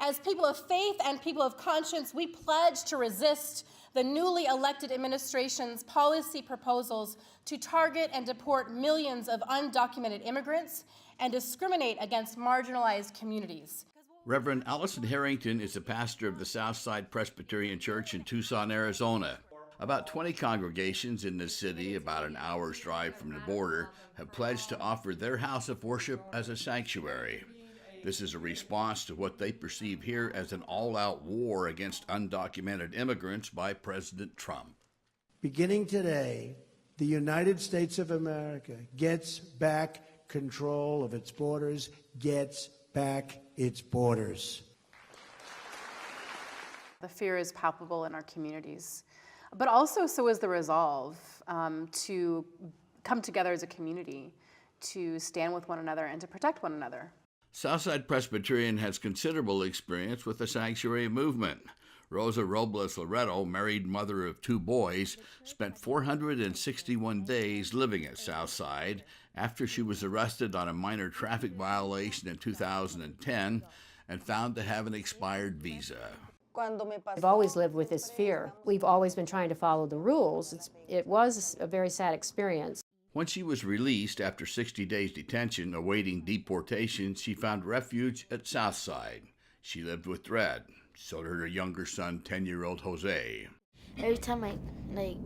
As people of faith and people of conscience, we pledge to resist the newly elected administration's policy proposals to target and deport millions of undocumented immigrants and discriminate against marginalized communities. Reverend Alison Harrington is the pastor of the Southside Presbyterian Church in Tucson, Arizona. About 20 congregations in this city, about an hour's drive from the border, have pledged to offer their house of worship as a sanctuary. This is a response to what they perceive here as an all-out war against undocumented immigrants by President Trump. Beginning today, the United States of America gets back control of its borders, gets back its borders. The fear is palpable in our communities, but also so is the resolve to come together as a community, to stand with one another and to protect one another. Southside Presbyterian has considerable experience with the sanctuary movement. Rosa Robles Loreto, married mother of 2 boys, spent 461 days living at Southside after she was arrested on a minor traffic violation in 2010 and found to have an expired visa. I've always lived with this fear. We've always been trying to follow the rules. It was a very sad experience. When she was released after 60 days detention awaiting deportation, she found refuge at Southside. She lived with dread. So did her younger son, 10-year-old Jose. Every time I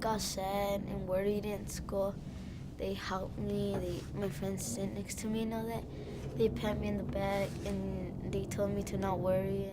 got sad and worried in school, they helped me. My friends sit next to me and all that. They pat me in the back and they told me to not worry.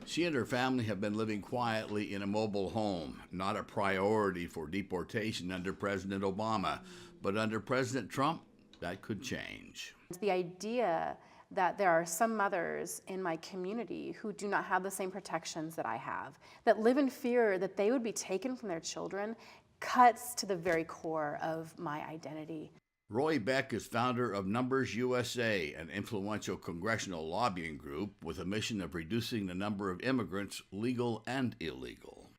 She and her family have been living quietly in a mobile home, not a priority for deportation under President Obama. But under President Trump, that could change. The idea that there are some mothers in my community who do not have the same protections that I have, that live in fear that they would be taken from their children, cuts to the very core of my identity. Roy Beck is founder of Numbers USA, an influential congressional lobbying group with a mission of reducing the number of immigrants, legal and illegal.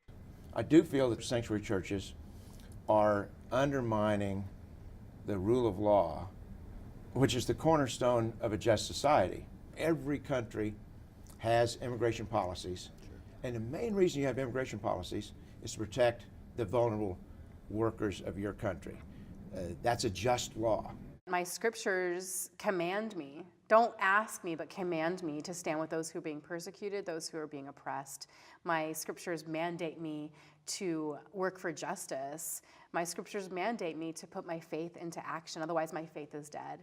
I do feel that sanctuary churches are undermining the rule of law, which is the cornerstone of a just society. Every country has immigration policies, and the main reason you have immigration policies is to protect the vulnerable workers of your country. That's a just law. My scriptures command me, don't ask me, but command me to stand with those who are being persecuted, those who are being oppressed. My scriptures mandate me to work for justice. My scriptures mandate me to put my faith into action, otherwise my faith is dead.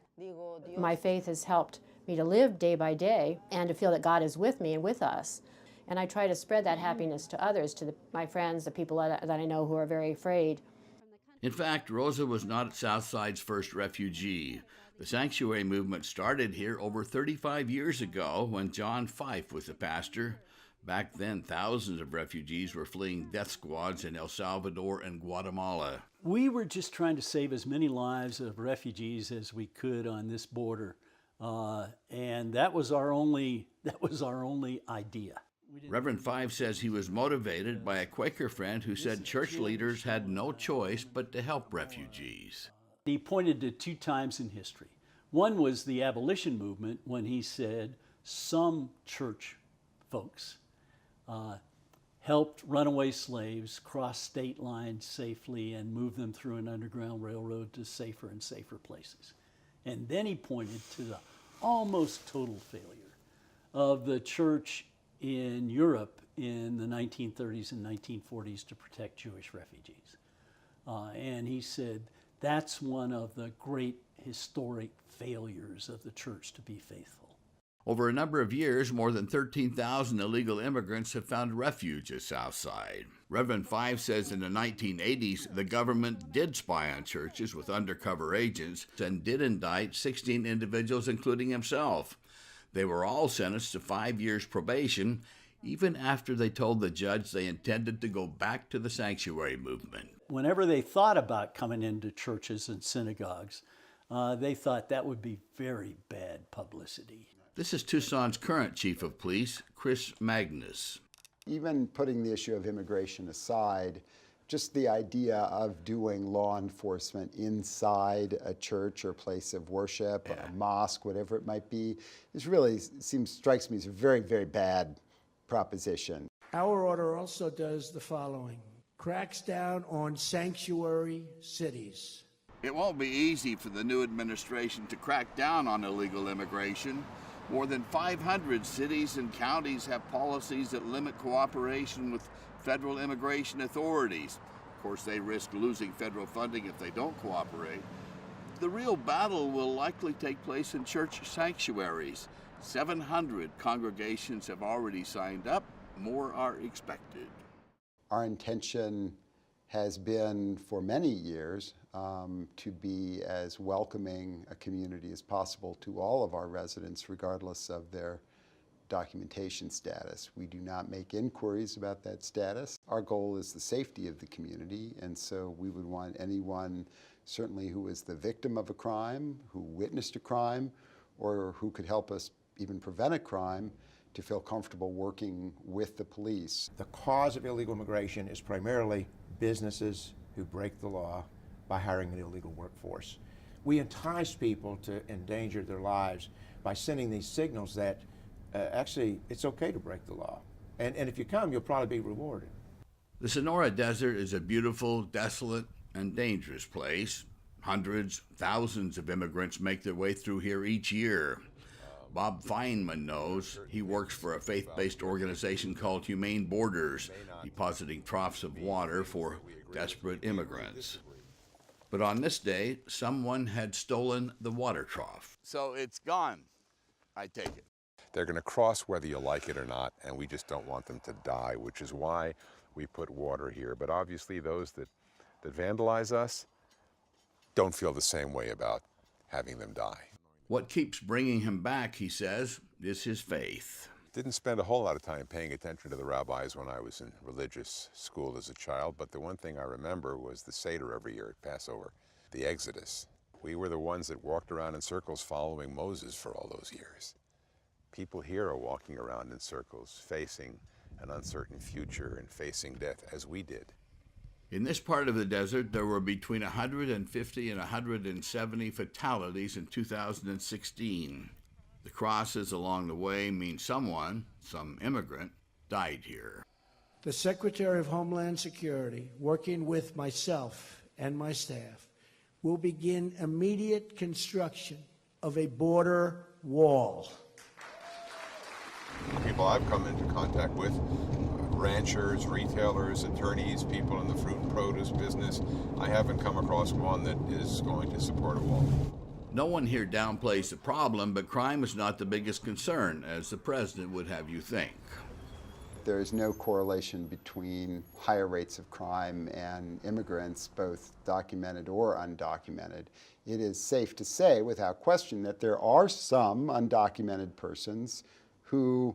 My faith has helped me to live day by day and to feel that God is with me and with us. And I try to spread that happiness to others, to my friends, the people that I know who are very afraid. In fact, Rosa was not Southside's first refugee. The sanctuary movement started here over 35 years ago when John Fife was the pastor. Back then, thousands of refugees were fleeing death squads in El Salvador and Guatemala. We were just trying to save as many lives of refugees as we could on this border, and that was our only idea. Reverend Fife says he was motivated by a Quaker friend who said church leaders had no choice but to help refugees. He pointed to 2 times in history. One was the abolition movement, when he said some church folks helped runaway slaves cross state lines safely and move them through an underground railroad to safer and safer places. And then he pointed to the almost total failure of the church in Europe in the 1930s and 1940s to protect Jewish refugees. And he said that's one of the great historic failures of the church to be faithful. Over a number of years, more than 13,000 illegal immigrants have found refuge at Southside. Reverend Fife says in the 1980s, the government did spy on churches with undercover agents and did indict 16 individuals, including himself. They were all sentenced to 5 years probation, even after they told the judge they intended to go back to the sanctuary movement. Whenever they thought about coming into churches and synagogues, they thought that would be very bad publicity. This is Tucson's current chief of police, Chris Magnus. Even putting the issue of immigration aside, Just the idea of doing law enforcement inside a church or place of worship, or a mosque, whatever it might be, is really strikes me as a very, very bad proposition. Our order also does the following: cracks down on sanctuary cities. It won't be easy for the new administration to crack down on illegal immigration. More than 500 cities and counties have policies that limit cooperation with federal immigration authorities. Of course, they risk losing federal funding if they don't cooperate. The real battle will likely take place in church sanctuaries. 700 congregations have already signed up. More are expected. Our intention has been for many years to be as welcoming a community as possible to all of our residents, regardless of their documentation status. We do not make inquiries about that status. Our goal is the safety of the community, and so we would want anyone, certainly who is the victim of a crime, who witnessed a crime, or who could help us even prevent a crime, to feel comfortable working with the police. The cause of illegal immigration is primarily businesses who break the law by hiring an illegal workforce. We entice people to endanger their lives by sending these signals that actually it's okay to break the law. And if you come, you'll probably be rewarded. The Sonora Desert is a beautiful, desolate, and dangerous place. Hundreds, thousands of immigrants make their way through here each year. Bob Feynman knows. He works for a faith-based organization called Humane Borders, depositing troughs of water for desperate immigrants. But on this day, someone had stolen the water trough. So it's gone, I take it. They're going to cross whether you like it or not, and we just don't want them to die, which is why we put water here. But obviously those that vandalize us don't feel the same way about having them die. What keeps bringing him back, he says, is his faith. Didn't spend a whole lot of time paying attention to the rabbis when I was in religious school as a child, but the one thing I remember was the Seder every year at Passover, the Exodus. We were the ones that walked around in circles following Moses for all those years. People here are walking around in circles, facing an uncertain future and facing death as we did. In this part of the desert, there were between 150 and 170 fatalities in 2016. The crosses along the way mean someone, some immigrant, died here. The Secretary of Homeland Security, working with myself and my staff, will begin immediate construction of a border wall. People I've come into contact with, ranchers, retailers, attorneys, people in the fruit and produce business, I haven't come across one that is going to support a wall. No one here downplays the problem, but crime is not the biggest concern, as the president would have you think. There is no correlation between higher rates of crime and immigrants, both documented or undocumented. It is safe to say, without question, that there are some undocumented persons who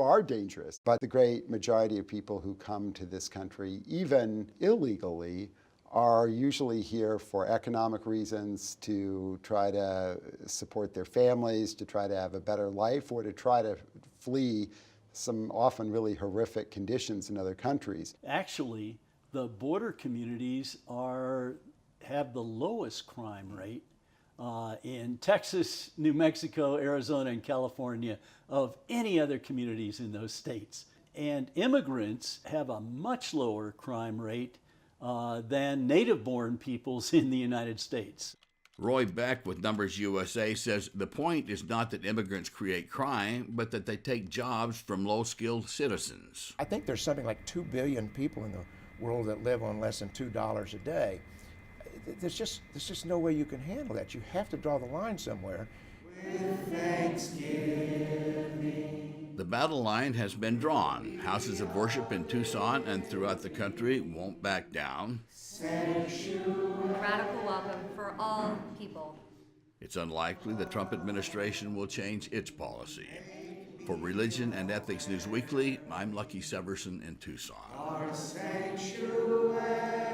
are dangerous. But the great majority of people who come to this country, even illegally, are usually here for economic reasons, to try to support their families, to try to have a better life, or to try to flee some often really horrific conditions in other countries. Actually, the border communities have the lowest crime rate in Texas, New Mexico, Arizona, and California of any other communities in those states. And immigrants have a much lower crime rate than native-born peoples in the United States. Roy Beck with Numbers USA says the point is not that immigrants create crime, but that they take jobs from low-skilled citizens. I think there's something like 2 billion people in the world that live on less than $2 a day. There's just no way you can handle that. You have to draw the line somewhere. With thanksgiving. The battle line has been drawn. Houses of worship in Tucson and throughout the country won't back down. Radical welcome for all people. It's unlikely the Trump administration will change its policy. For Religion and Ethics News Weekly, I'm Lucky Severson in Tucson. Our sanctuary.